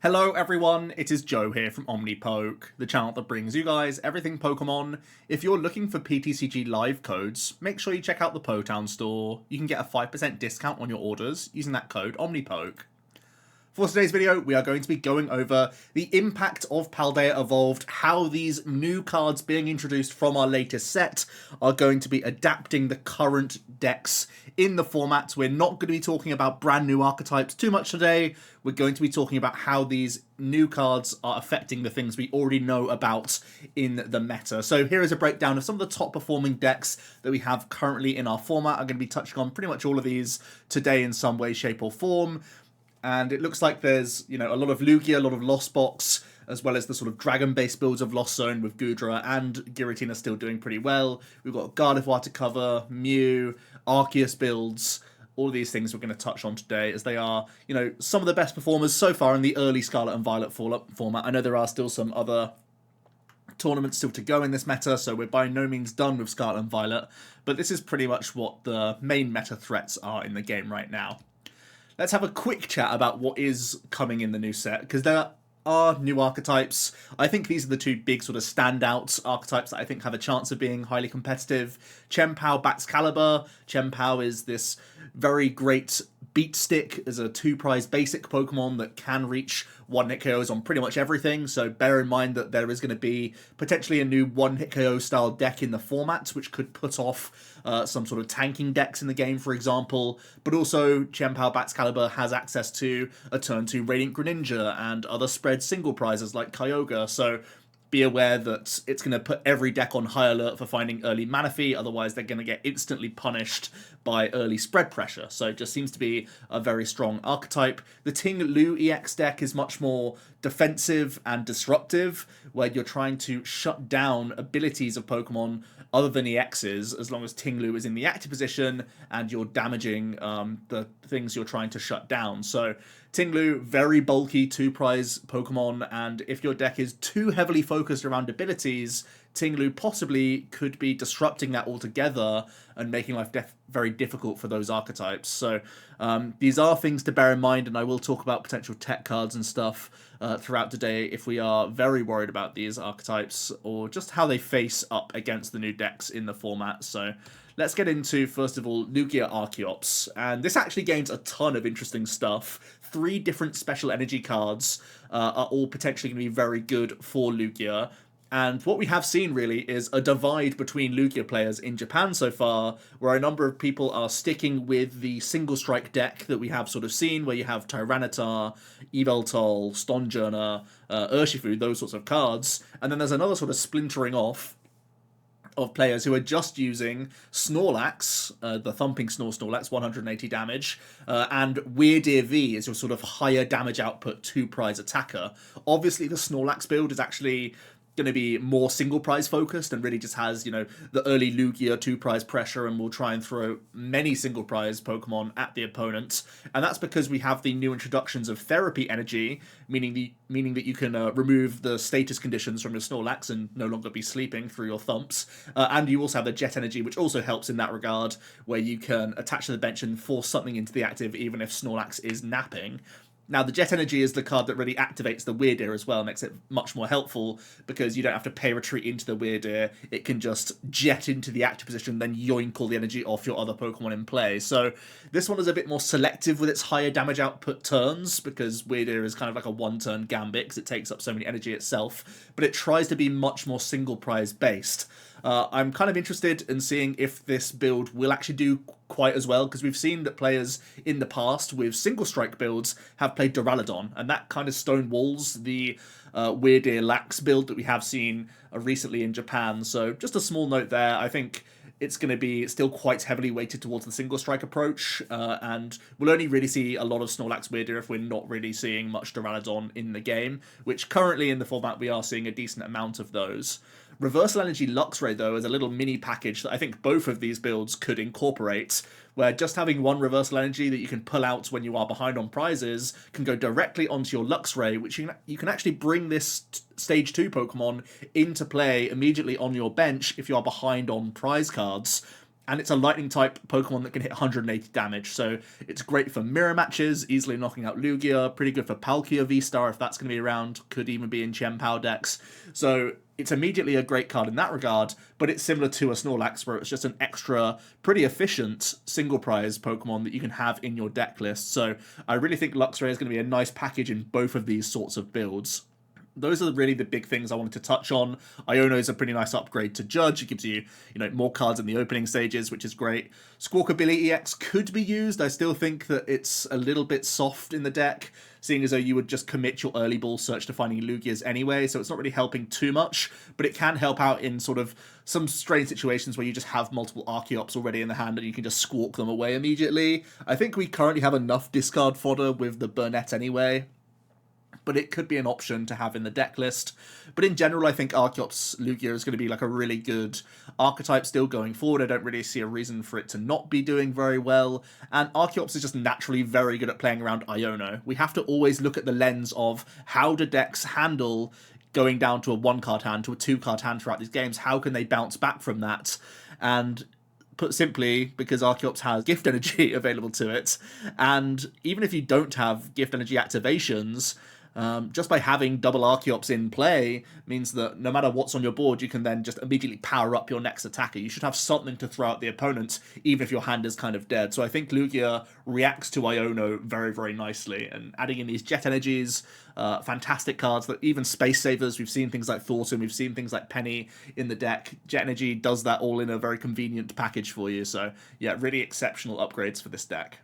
Hello everyone, it is Joe here from OmniPoke, the channel that brings you guys everything Pokemon. If you're looking for PTCG live codes, make sure you check out the Potown store. You can get a 5% discount on your orders using that code OmniPoke. For today's video, we are going to be going over the impact of Paldea Evolved, how these new cards being introduced from our latest set are going to be adapting the current decks in the format. We're not going to be talking about brand new archetypes too much today. We're going to be talking about how these new cards are affecting the things we already know about in the meta. So here is a breakdown of some of the top performing decks that we have currently in our format. I'm going to be touching on pretty much all of these today in some way, shape or form. And it looks like there's, a lot of Lugia, a lot of Lost Box, as well as the sort of dragon-based builds of Lost Zone with Goodra and Giratina still doing pretty well. We've got Gardevoir to cover, Mew, Arceus builds. All of these things we're going to touch on today as they are, some of the best performers so far in the early Scarlet and Violet format. I know there are still some other tournaments still to go in this meta, so we're by no means done with Scarlet and Violet, but this is pretty much what the main meta threats are in the game right now. Let's have a quick chat about what is coming in the new set, because there are new archetypes. I think these are the two big sort of standout archetypes that I think have a chance of being highly competitive. Chein-pao backs Caliber. Chein-pao is this very great beat stick as a 2-prize basic Pokemon that can reach 1-hit KOs on pretty much everything, so bear in mind that there is going to be potentially a new 1-hit KO style deck in the format, which could put off some sort of tanking decks in the game, for example. But also, Chein-pao Caliber has access to a turn 2 Radiant Greninja and other spread single prizes like Kyogre, so be aware that it's going to put every deck on high alert for finding early Manaphy, otherwise they're going to get instantly punished by early spread pressure. So it just seems to be a very strong archetype. The Ting-lu EX deck is much more defensive and disruptive, where you're trying to shut down abilities of Pokemon other than EXs, as long as Ting-lu is in the active position and you're damaging the things you're trying to shut down. So Ting-lu, very bulky 2-prize Pokemon, and if your deck is too heavily focused around abilities, Ting-lu possibly could be disrupting that altogether and making life very difficult for those archetypes. So these are things to bear in mind, and I will talk about potential tech cards and stuff throughout today if we are very worried about these archetypes or just how they face up against the new decks in the format. So let's get into, first of all, Lugia Archeops. And this actually gains a ton of interesting stuff. 3 different special energy cards are all potentially going to be very good for Lugia. And what we have seen really is a divide between Lugia players in Japan so far, where a number of people are sticking with the single strike deck that we have sort of seen, where you have Tyranitar, Yveltal, Stonjourner, Urshifu, those sorts of cards. And then there's another sort of splintering off of players who are just using Snorlax, the Thumping Snorlax, 180 damage, and Weirdeer V is your sort of higher damage output 2-prize attacker. Obviously, the Snorlax build is actually going to be more single prize focused and really just has, the early Lugia 2-prize pressure and will try and throw many single prize Pokemon at the opponent. And that's because we have the new introductions of Therapy Energy, meaning that you can remove the status conditions from your Snorlax and no longer be sleeping through your thumps. And you also have the Jet Energy, which also helps in that regard, where you can attach to the bench and force something into the active even if Snorlax is napping. Now, the Jet Energy is the card that really activates the Weirdeer as well, makes it much more helpful because you don't have to pay retreat into the Weirdeer. It can just jet into the active position, then yoink all the energy off your other Pokemon in play. So this one is a bit more selective with its higher damage output turns, because Weirdeer is kind of like a one-turn Gambit because it takes up so many energy itself, but it tries to be much more single prize based. I'm kind of interested in seeing if this build will actually do quite as well, because we've seen that players in the past with single strike builds have played Duraludon, and that kind of stonewalls the Weirdeer Lax build that we have seen recently in Japan. So just a small note there. I think it's going to be still quite heavily weighted towards the single strike approach, and we'll only really see a lot of Snorlax Weirdeer if we're not really seeing much Duraludon in the game, which currently in the format we are seeing a decent amount of those. Reversal Energy Luxray, though, is a little mini package that I think both of these builds could incorporate, where just having one Reversal Energy that you can pull out when you are behind on prizes can go directly onto your Luxray, which you can actually bring this Stage 2 Pokemon into play immediately on your bench if you are behind on prize cards. And it's a lightning type Pokemon that can hit 180 damage, so it's great for mirror matches, easily knocking out Lugia, pretty good for Palkia V-Star if that's going to be around, could even be in chein-pao decks. So it's immediately a great card in that regard, but it's similar to a Snorlax where it's just an extra, pretty efficient single prize Pokemon that you can have in your deck list. So I really think Luxray is going to be a nice package in both of these sorts of builds. Those are really the big things I wanted to touch on. Iono is a pretty nice upgrade to Judge. It gives you, more cards in the opening stages, which is great. Squawkabilly EX could be used. I still think that it's a little bit soft in the deck, seeing as though you would just commit your early ball search to finding Lugias anyway, so it's not really helping too much, but it can help out in sort of some strange situations where you just have multiple Archeops already in the hand and you can just squawk them away immediately. I think we currently have enough discard fodder with the Burnett anyway, but it could be an option to have in the deck list. But in general, I think Archeops Lugia is going to be like a really good archetype still going forward. I don't really see a reason for it to not be doing very well. And Archeops is just naturally very good at playing around Iono. We have to always look at the lens of how do decks handle going down to a 1-card hand to a 2-card hand throughout these games. How can they bounce back from that? And put simply, because Archeops has gift energy available to it, and even if you don't have gift energy activations, just by having double Archeops in play means that no matter what's on your board, you can then just immediately power up your next attacker. You should have something to throw at the opponent, even if your hand is kind of dead. So I think Lugia reacts to Iono very, very nicely. And adding in these Jet Energies, fantastic cards, that even Space Savers, we've seen things like Thornton, we've seen things like Penny in the deck. Jet Energy does that all in a very convenient package for you. So yeah, really exceptional upgrades for this deck.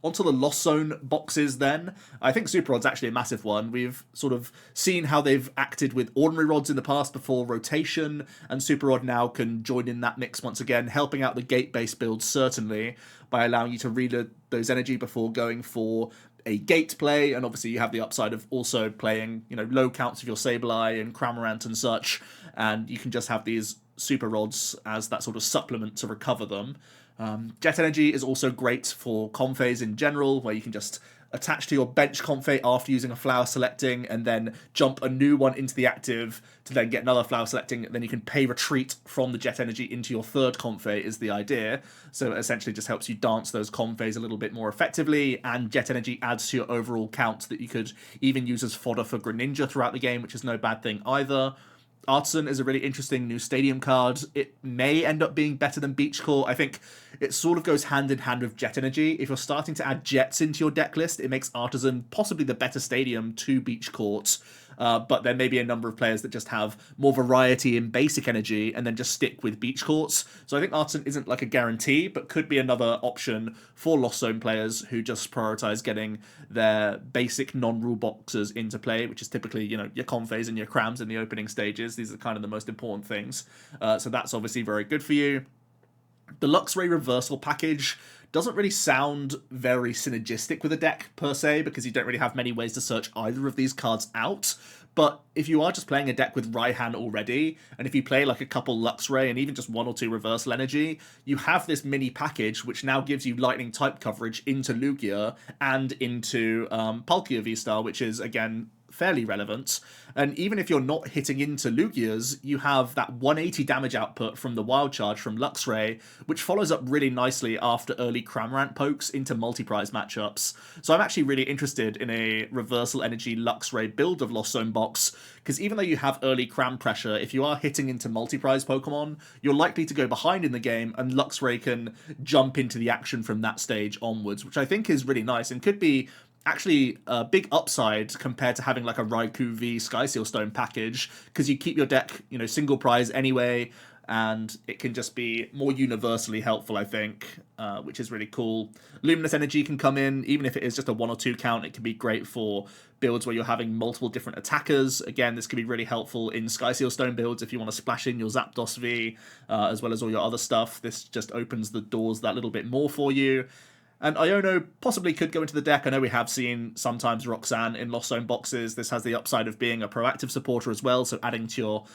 Onto the Lost Zone boxes then. I think Super Rod's actually a massive one. We've sort of seen how they've acted with Ordinary Rods in the past before rotation, and Super Rod now can join in that mix once again, helping out the gate-based builds certainly, by allowing you to reload those energy before going for a gate play, and obviously you have the upside of also playing, low counts of your Sableye and Cramorant and such, and you can just have these Super Rods as that sort of supplement to recover them. Jet Energy is also great for Confays in general, where you can just attach to your bench Confay after using a flower selecting, and then jump a new one into the active to then get another flower selecting. Then you can pay retreat from the Jet Energy into your third Confay is the idea. So it essentially just helps you dance those Confays a little bit more effectively, and Jet Energy adds to your overall count that you could even use as fodder for Greninja throughout the game, which is no bad thing either. Artisan is a really interesting new stadium card. It may end up being better than Beach Court. I think it sort of goes hand in hand with Jet Energy. If you're starting to add Jets into your deck list, it makes Artisan possibly the better stadium to Beach Court. But there may be a number of players that just have more variety in basic energy and then just stick with Beach Courts. So I think Artisan isn't like a guarantee, but could be another option for Lost Zone players who just prioritize getting their basic non-rule boxes into play, which is typically, your Confays and your Crams in the opening stages. These are kind of the most important things. So that's obviously very good for you. The Luxray Reversal package doesn't really sound very synergistic with a deck per se, because you don't really have many ways to search either of these cards out. But if you are just playing a deck with Raihan already, and if you play like a couple Luxray and even just 1 or 2 Reversal Energy, you have this mini package which now gives you Lightning type coverage into Lugia and into Palkia V-Star, which is, again, fairly relevant. And even if you're not hitting into Lugias, you have that 180 damage output from the Wild Charge from Luxray, which follows up really nicely after early Cramorant pokes into multi-prize matchups. So I'm actually really interested in a Reversal Energy Luxray build of Lost Zone box, because even though you have early Cram pressure, if you are hitting into multi-prize Pokemon, you're likely to go behind in the game, and Luxray can jump into the action from that stage onwards, which I think is really nice and could be actually a big upside compared to having like a Raikou v Sky Seal Stone package, because you keep your deck, single prize anyway, and it can just be more universally helpful, I think, which is really cool. Luminous Energy can come in, even if it is just a 1 or 2 count. It can be great for builds where you're having multiple different attackers. Again, this can be really helpful in Sky Seal Stone builds if you want to splash in your Zapdos V, as well as all your other stuff. This just opens the doors that little bit more for you. And Iono possibly could go into the deck. I know we have seen sometimes Roxanne in Lost Zone boxes. This has the upside of being a proactive supporter as well, so adding to your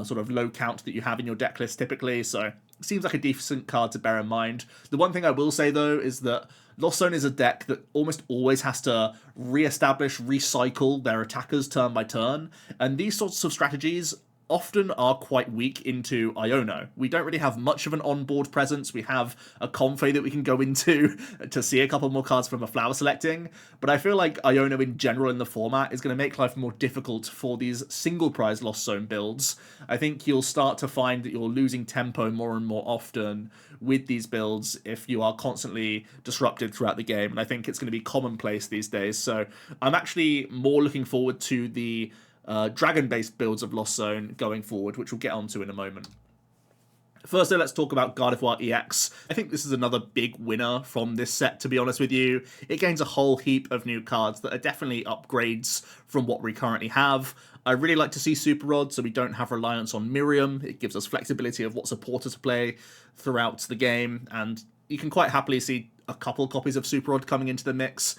sort of low count that you have in your deck list typically. So it seems like a decent card to bear in mind. The one thing I will say, though, is that Lost Zone is a deck that almost always has to re-establish, recycle their attackers turn by turn. And these sorts of strategies often are quite weak into Iono. We don't really have much of an onboard presence. We have a Comfey that we can go into to see a couple more cards from a flower selecting, but I feel like Iono in general in the format is going to make life more difficult for these single prize Lost Zone builds. I think you'll start to find that you're losing tempo more and more often with these builds if you are constantly disrupted throughout the game, and I think it's going to be commonplace these days. So I'm actually more looking forward to the dragon-based builds of Lost Zone going forward, which we'll get onto in a moment. Firstly, let's talk about Gardevoir EX. I think this is another big winner from this set, to be honest with you. It gains a whole heap of new cards that are definitely upgrades from what we currently have. I really like to see Super Rod, so we don't have reliance on Miriam. It gives us flexibility of what supporter to play throughout the game, and you can quite happily see a couple copies of Super Rod coming into the mix,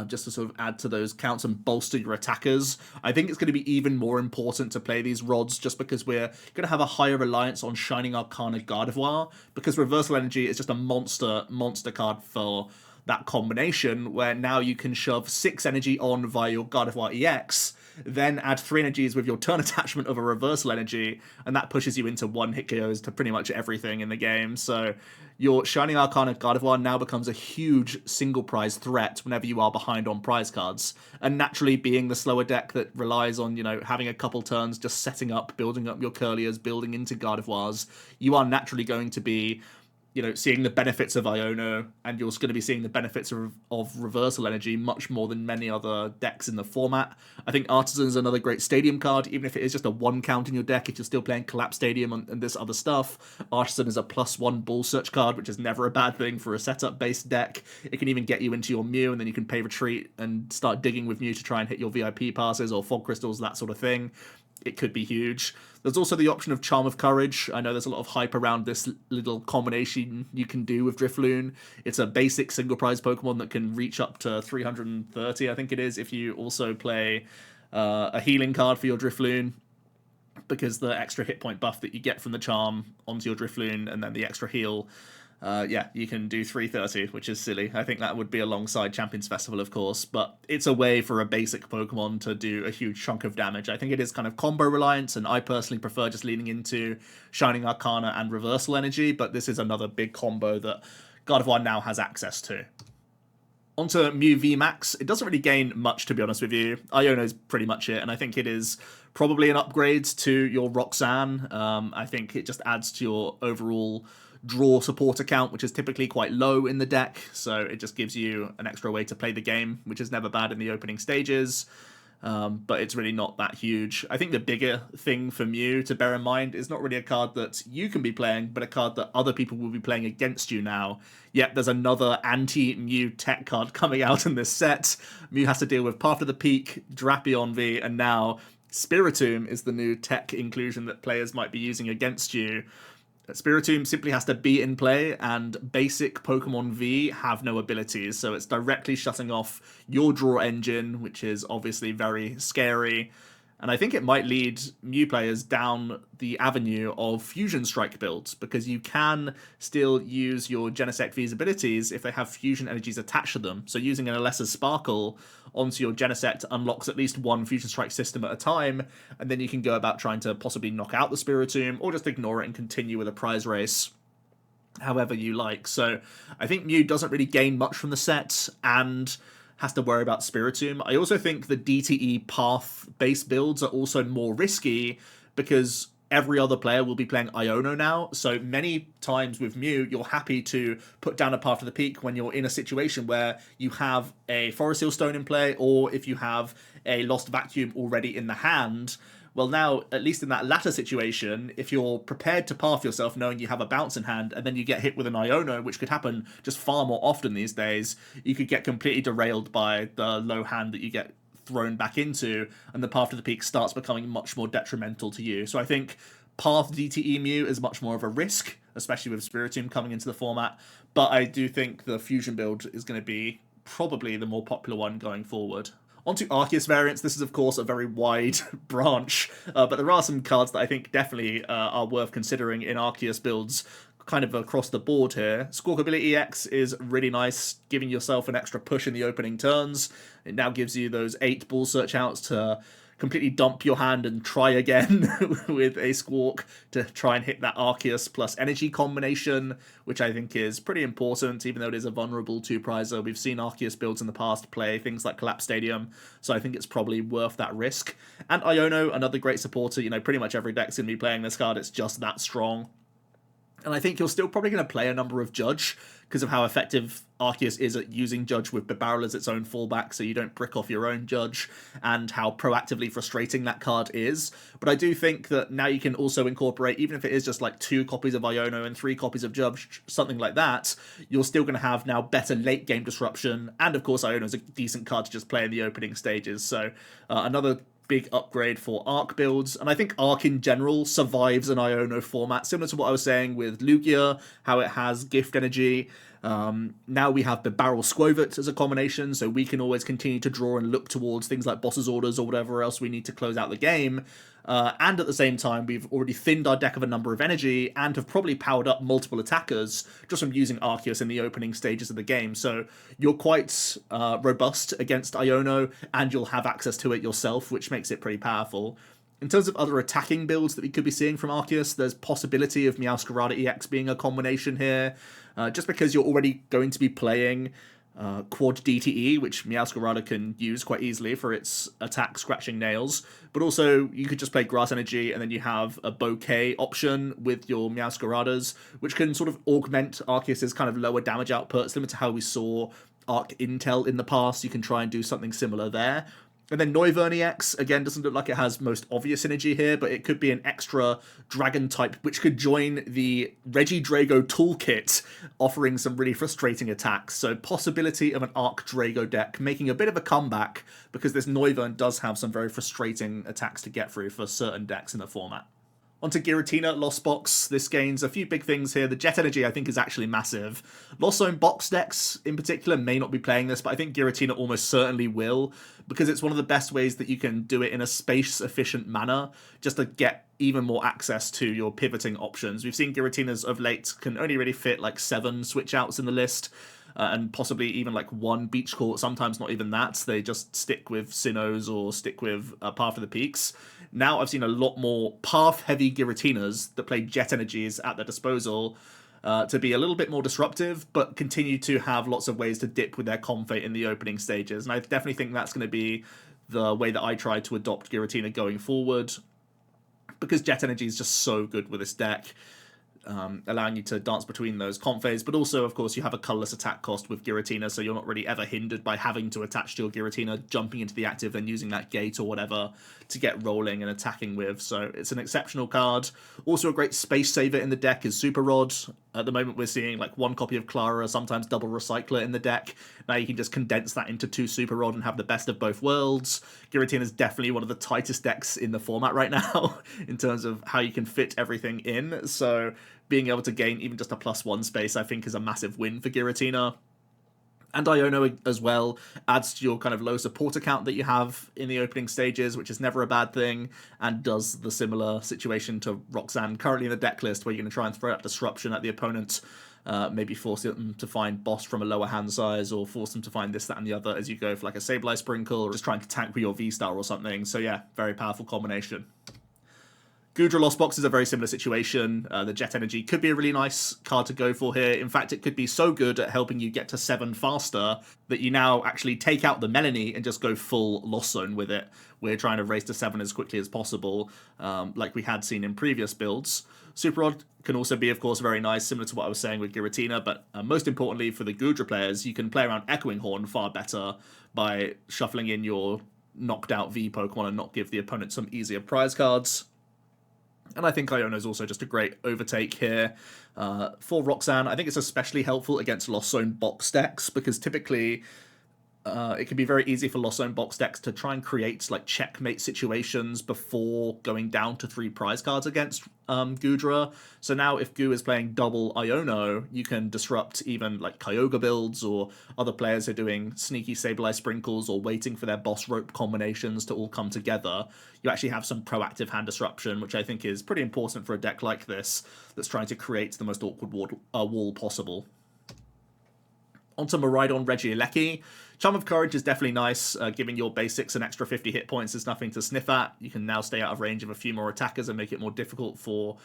just to sort of add to those counts and bolster your attackers. I think it's going to be even more important to play these rods just because we're going to have a higher reliance on Shining Arcana Gardevoir, because Reversal Energy is just a monster card for that combination, where now you can shove 6 energy on via your Gardevoir EX, then add 3 energies with your turn attachment of a Reversal Energy, and that pushes you into 1-hit KOs to pretty much everything in the game. So your Shining Arcana Gardevoir now becomes a huge single prize threat whenever you are behind on prize cards. And naturally, being the slower deck that relies on, having a couple turns, just setting up, building up your Curliers, building into Gardevoirs, you are naturally going to be seeing the benefits of Iono, and you're going to be seeing the benefits of Reversal Energy much more than many other decks in the format. I think Artisan is another great Stadium card, even if it is just a 1 count in your deck, if you're still playing Collapse Stadium and this other stuff. Artisan is a +1 Bull Search card, which is never a bad thing for a setup-based deck. It can even get you into your Mew, and then you can pay retreat and start digging with Mew to try and hit your VIP passes or Fog Crystals, that sort of thing. It could be huge. There's also the option of Charm of Courage. I know there's a lot of hype around this little combination you can do with Drifloon. It's a basic single prize Pokemon that can reach up to 330, I think it is, if you also play a healing card for your Drifloon, because the extra hit point buff that you get from the Charm onto your Drifloon and then the extra heal, you can do 330, which is silly. I think that would be alongside Champions Festival, of course, but it's a way for a basic Pokemon to do a huge chunk of damage. I think it is kind of combo reliance, and I personally prefer just leaning into Shining Arcana and Reversal Energy, but this is another big combo that Gardevoir now has access to. Onto Mew VMAX. It doesn't really gain much, to be honest with you. Iono is pretty much it, and I think it is probably an upgrade to your Roxanne. I think it just adds to your overall draw support account, which is typically quite low in the deck, so it just gives you an extra way to play the game, which is never bad in the opening stages. But it's really not that huge. I think the bigger thing for Mew to bear in mind is not really a card that you can be playing, but a card that other people will be playing against you now. Yet there's another anti-Mew tech card coming out in this set. Mew has to deal with Path of the Peak, Drapion V, and now Spiritomb is the new tech inclusion that players might be using against you. Spiritomb simply has to be in play, and basic Pokemon V have no abilities, so it's directly shutting off your draw engine, which is obviously very scary. And I think it might lead Mew players down the avenue of Fusion Strike builds, because you can still use your Genesect V's abilities if they have Fusion energies attached to them. So using an Alessa's Sparkle onto your Genesect unlocks at least one Fusion Strike system at a time, and then you can go about trying to possibly knock out the Spiritomb, or just ignore it and continue with a prize race however you like. So I think Mew doesn't really gain much from the set, and has to worry about Spiritomb. I also think the DTE path-based builds are also more risky, because every other player will be playing Iono now, so many times with Mew, you're happy to put down a Path of the Peak when you're in a situation where you have a Forest Seal Stone in play, or if you have a Lost Vacuum already in the hand. Well, now, at least in that latter situation, if you're prepared to path yourself knowing you have a bounce in hand, and then you get hit with an Iono, which could happen just far more often these days, you could get completely derailed by the low hand that you get thrown back into, and the Path to the Peak starts becoming much more detrimental to you. So I think Path DTE Mew is much more of a risk, especially with Spiritomb coming into the format, but I do think the Fusion build is going to be probably the more popular one going forward. Onto Arceus variants. This is, of course, a very wide branch, but there are some cards that I think definitely are worth considering in Arceus builds kind of across the board here. Squawkability EX is really nice, giving yourself an extra push in the opening turns. It now gives you those 8 Bull Search outs to completely dump your hand and try again with a Squawk to try and hit that Arceus plus energy combination, which I think is pretty important, even though it is a vulnerable 2-prizer. We've seen Arceus builds in the past play things like Collapse Stadium, so I think it's probably worth that risk. And Iono, another great supporter. You know, pretty much every deck's going to be playing this card. It's just that strong. And I think you're still probably going to play a number of Judge because of how effective Arceus is at using Judge with Bibarel as its own fallback, so you don't brick off your own Judge, and how proactively frustrating that card is. But I do think that now you can also incorporate, even if it is just like 2 copies of Iono and 3 copies of Judge, something like that, you're still going to have now better late game disruption. And of course, Iono is a decent card to just play in the opening stages. So another big upgrade for Arc builds, and I think Arc in general survives an Iono format, similar to what I was saying with Lugia, how it has gift energy. Now we have Bibarel Squovit as a combination, so we can always continue to draw and look towards things like Boss's Orders or whatever else we need to close out the game. And at the same time, we've already thinned our deck of a number of energy and have probably powered up multiple attackers just from using Arceus in the opening stages of the game. So you're quite robust against Iono, and you'll have access to it yourself, which makes it pretty powerful. In terms of other attacking builds that we could be seeing from Arceus, there's possibility of Meowscarada EX being a combination here, just because you're already going to be playing Quad DTE, which Meowscarada can use quite easily for its attack scratching nails, but also you could just play Grass Energy, and then you have a Bouquet option with your Meowscaradas, which can sort of augment Arceus's kind of lower damage output, similar to how we saw Arc Intel in the past. You can try and do something similar there. And then Noivern EX, again, doesn't look like it has most obvious synergy here, but it could be an extra dragon type, which could join the Regidrago toolkit, offering some really frustrating attacks. So possibility of an Arc Drago deck making a bit of a comeback, because this Noivern does have some very frustrating attacks to get through for certain decks in the format. Onto Giratina Lost Box. This gains a few big things here. The Jet Energy, I think, is actually massive. Lost Zone Box decks, in particular, may not be playing this, but I think Giratina almost certainly will, because it's one of the best ways that you can do it in a space-efficient manner, just to get even more access to your pivoting options. We've seen Giratinas of late can only really fit like 7 switch-outs in the list, and possibly even like 1 Beach Court, sometimes not even that. They just stick with Sinnohs or stick with Path of the Peaks. Now I've seen a lot more path-heavy Giratinas that play Jet Energies at their disposal to be a little bit more disruptive, but continue to have lots of ways to dip with their Comfate in the opening stages. And I definitely think that's going to be the way that I try to adopt Giratina going forward, because Jet Energy is just so good with this deck. Allowing you to dance between those Comfays, but also, of course, you have a colorless attack cost with Giratina, so you're not really ever hindered by having to attach to your Giratina, jumping into the active, then using that gate or whatever to get rolling and attacking with. So it's an exceptional card. Also a great space saver in the deck is Super Rod. At the moment, we're seeing like 1 copy of Clara, sometimes double Recycler in the deck. Now you can just condense that into 2 Super Rod and have the best of both worlds. Giratina is definitely one of the tightest decks in the format right now in terms of how you can fit everything in. So being able to gain even just a +1 space, I think, is a massive win for Giratina. And Iono as well adds to your kind of low support account that you have in the opening stages, which is never a bad thing, and does the similar situation to Roxanne currently in the deck list, where you're going to try and throw out disruption at the opponent, maybe force them to find boss from a lower hand size, or force them to find this, that, and the other as you go for like a Sableye Sprinkle, or just trying to tank with your V-Star or something. So yeah, very powerful combination. Goodra Lost Box is a very similar situation. The Jet Energy could be a really nice card to go for here. In fact, it could be so good at helping you get to 7 faster that you now actually take out the Melanie and just go full Lost Zone with it. We're trying to race to 7 as quickly as possible, like we had seen in previous builds. Super Rod can also be, of course, very nice, similar to what I was saying with Giratina, but most importantly for the Goodra players, you can play around Echoing Horn far better by shuffling in your knocked out V Pokemon and not give the opponent some easier prize cards. And I think Iono is also just a great overtake here. For Roxanne, I think it's especially helpful against Lost Zone box decks, because typically it can be very easy for Lost Zone box decks to try and create like checkmate situations before going down to 3 prize cards against Goodra. So now if Goo is playing double Iono, you can disrupt even like Kyogre builds, or other players who are doing sneaky Sableye Sprinkles or waiting for their boss rope combinations to all come together. You actually have some proactive hand disruption, which I think is pretty important for a deck like this that's trying to create the most awkward wall possible. Onto Miraidon Regeleki. Charm of Courage is definitely nice. Giving your basics an extra 50 hit points is nothing to sniff at. You can now stay out of range of a few more attackers and make it more difficult for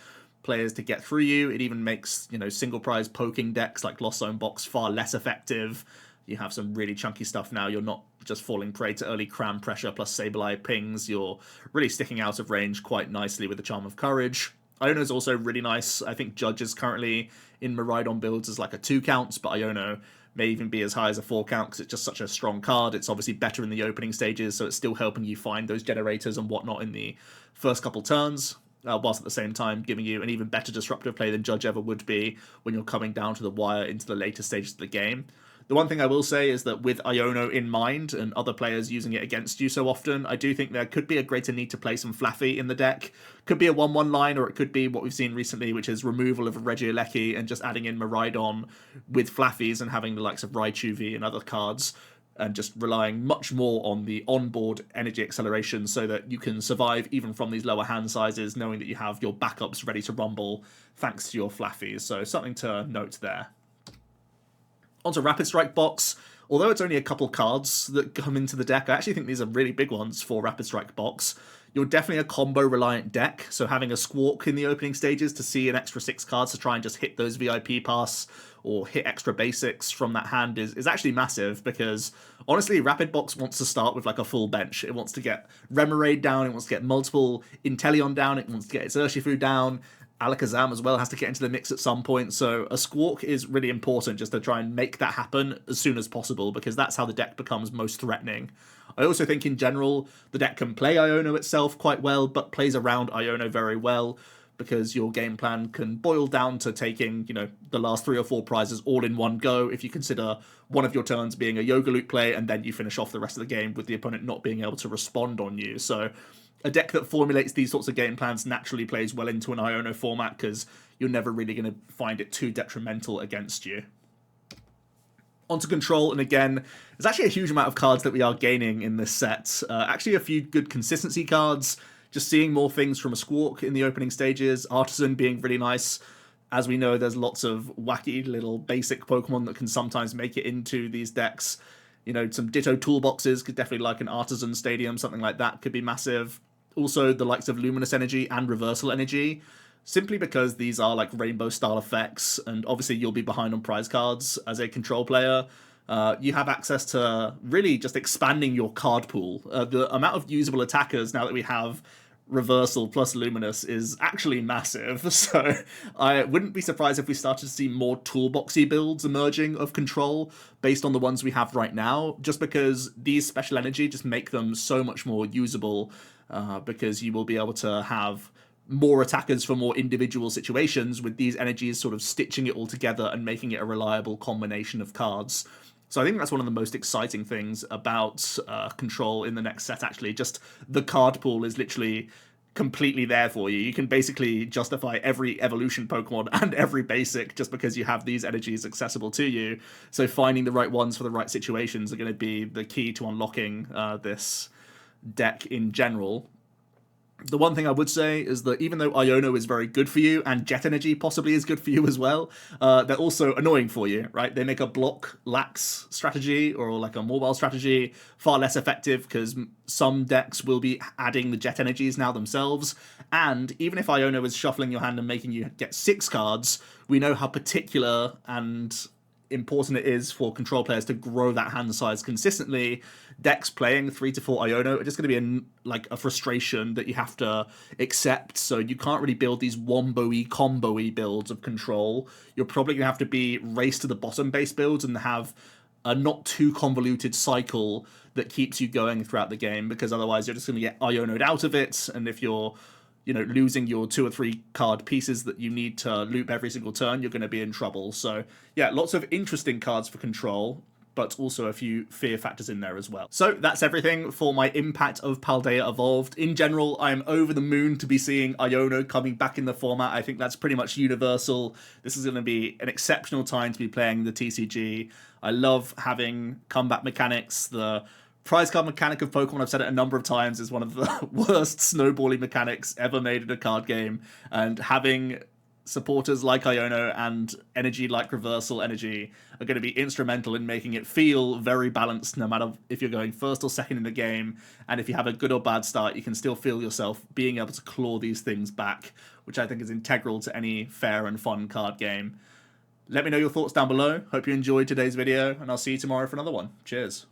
players to get through you. It even makes, single prize poking decks like Lost Zone Box far less effective. You have some really chunky stuff now. You're not just falling prey to early cram pressure plus Sableye pings. You're really sticking out of range quite nicely with the Charm of Courage. Iono is also really nice. I think Judge is currently in Miraidon builds as like a 2 counts, but Iono may even be as high as a 4 count because it's just such a strong card. It's obviously better in the opening stages, so it's still helping you find those generators and whatnot in the first couple turns, whilst at the same time giving you an even better disruptive play than Judge ever would be when you're coming down to the wire into the later stages of the game. The one thing I will say is that with Iono in mind and other players using it against you so often, I do think there could be a greater need to play some Flaffy in the deck. Could be a 1-1 line, or it could be what we've seen recently, which is removal of Regeleki and just adding in Miraidon with Flaffies and having the likes of Raichu V and other cards, and just relying much more on the onboard energy acceleration so that you can survive even from these lower hand sizes, knowing that you have your backups ready to rumble thanks to your Flaffies. So something to note there. Onto Rapid Strike Box. Although it's only a couple cards that come into the deck, I actually think these are really big ones for Rapid Strike Box. You're definitely a combo-reliant deck, so having a Squawk in the opening stages to see an extra 6 cards to try and just hit those VIP pass or hit extra basics from that hand is actually massive, because honestly, Rapid Box wants to start with like a full bench. It wants to get Remoraid down, it wants to get multiple Inteleon down, it wants to get its Urshifu down, Alakazam as well has to get into the mix at some point, so a Squawk is really important just to try and make that happen as soon as possible, because that's how the deck becomes most threatening. I also think in general, the deck can play Iono itself quite well, but plays around Iono very well, because your game plan can boil down to taking, the last 3 or 4 prizes all in one go, if you consider one of your turns being a Yoga Loop play, and then you finish off the rest of the game with the opponent not being able to respond on you. So a deck that formulates these sorts of game plans naturally plays well into an Iono format, because you're never really going to find it too detrimental against you. Onto Control, and again, there's actually a huge amount of cards that we are gaining in this set. Actually a few good consistency cards, just seeing more things from a Squawk in the opening stages, Artisan being really nice. As we know, there's lots of wacky little basic Pokemon that can sometimes make it into these decks. Some Ditto toolboxes could definitely, like an Artisan Stadium, something like that could be massive. Also, the likes of Luminous Energy and Reversal Energy, simply because these are like rainbow-style effects, and obviously you'll be behind on prize cards as a Control player. You have access to really just expanding your card pool. The amount of usable attackers now that we have Reversal plus Luminous is actually massive, so I wouldn't be surprised if we started to see more toolboxy builds emerging of Control based on the ones we have right now, just because these special energy just make them so much more usable, because you will be able to have more attackers for more individual situations with these energies sort of stitching it all together and making it a reliable combination of cards. So I think that's one of the most exciting things about Control in the next set, actually. Just the card pool is literally completely there for you. You can basically justify every evolution Pokemon and every basic just because you have these energies accessible to you. So finding the right ones for the right situations are going to be the key to unlocking this deck in general. The one thing I would say is that even though Iono is very good for you, and Jet Energy possibly is good for you as well, they're also annoying for you, right? They make a block lax strategy, or like a mobile strategy, far less effective, because some decks will be adding the Jet Energies now themselves, and even if Iono is shuffling your hand and making you get 6 cards, we know how particular and important it is for Control players to grow that hand size consistently. Decks playing 3 to 4 Iono are just going to be a frustration that you have to accept, so you can't really build these wombo-y, combo-y builds of Control. You're probably going to have to be race to the bottom base builds and have a not too convoluted cycle that keeps you going throughout the game, because otherwise you're just going to get Iono'd out of it, and if you're losing your 2 or 3 card pieces that you need to loop every single turn, you're going to be in trouble. So yeah, lots of interesting cards for Control, but also a few fear factors in there as well. So that's everything for my impact of Paldea Evolved. In general, I am over the moon to be seeing Iono coming back in the format. I think that's pretty much universal. This is going to be an exceptional time to be playing the TCG. I love having combat mechanics. The prize card mechanic of Pokemon, I've said it a number of times, is one of the worst snowballing mechanics ever made in a card game, and having supporters like Iono and energy like Reversal Energy are going to be instrumental in making it feel very balanced, no matter if you're going first or second in the game. And if you have a good or bad start, you can still feel yourself being able to claw these things back, which I think is integral to any fair and fun card game. Let me know your thoughts down below. Hope you enjoyed today's video, and I'll see you tomorrow for another one. Cheers.